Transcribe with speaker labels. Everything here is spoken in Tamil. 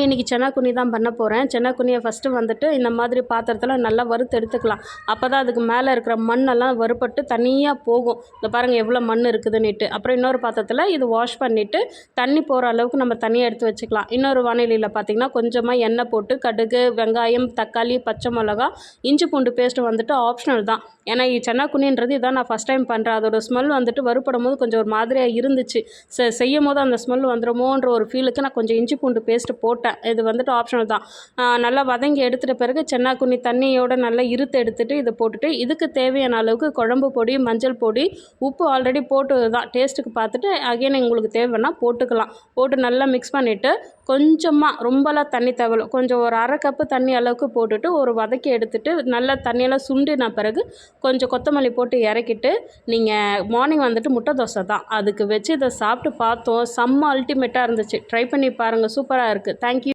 Speaker 1: இன்றைக்கி சென்னாக்குனி தான் பண்ண போகிறேன். சென்னாக்குனியை ஃபஸ்ட்டு வந்துட்டு இந்த மாதிரி பாத்திரத்தில் நல்லா வறுத்து எடுத்துக்கலாம். அப்போ தான் அதுக்கு மேலே இருக்கிற மண்ணெல்லாம் வறுபட்டு தனியாக போகும். இந்த பாருங்கள் எவ்வளோ மண் இருக்குதுன்னுட்டு. அப்புறம் இன்னொரு பாத்திரத்தில் இது வாஷ் பண்ணிவிட்டு தண்ணி போகிற அளவுக்கு நம்ம தனியாக எடுத்து வச்சுக்கலாம். இன்னொரு வானிலையில் பார்த்திங்கன்னா கொஞ்சமாக எண்ணெய் போட்டு கடுகு, வெங்காயம், தக்காளி, பச்சை மிளகா, இஞ்சி பூண்டு பேஸ்ட்டு வந்துட்டு ஆப்ஷனல் தான். ஏன்னா சென்னாக்குனின்றது இதான் நான் ஃபஸ்ட் டைம் பண்ணுறேன். அதோட ஸ்மெல் வந்துட்டு வறுபடும் போது கொஞ்சம் ஒரு மாதிரியாக இருந்துச்சு. செய்யும் போது அந்த ஸ்மெல் வந்துடுமோன்ற ஒரு ஃபீலுக்கு நான் கொஞ்சம் இஞ்சி பூண்டு பேஸ்ட்டு போட்டேன். இது வந்துட்டு ஆப்ஷனல் தான். நல்லா வதங்கி எடுத்துகிட்ட பிறகு சென்னாக்குனி தண்ணியோட நல்லா இருத்து எடுத்துகிட்டு இதை போட்டுட்டு இதுக்கு தேவையான அளவுக்கு குழம்பு பொடி, மஞ்சள் பொடி, உப்பு ஆல்ரெடி போட்டு தான் டேஸ்ட்டுக்கு பார்த்துட்டு அகைன் உங்களுக்கு தேவைன்னா போட்டுக்கலாம். போட்டு நல்லா மிக்ஸ் பண்ணிவிட்டு கொஞ்சமாக ரொம்பலாம் தண்ணி தேவையில்ல, கொஞ்சம் ஒரு அரை கப்பு தண்ணி அளவுக்கு போட்டுட்டு ஒரு வதக்கி எடுத்துகிட்டு நல்லா தண்ணியெல்லாம் சுண்டின பிறகு கொஞ்சம் கொத்தமல்லி போட்டு இறக்கிட்டு நீங்கள் மார்னிங் வந்துட்டு முட்டை தோசை தான் அதுக்கு வச்சு இதை சாப்பிட்டு பார்த்தோம். செம்ம அல்டிமேட்டாக இருந்துச்சு. ட்ரை பண்ணி பாருங்கள், சூப்பராக இருக்குது. தேங்க்யூ.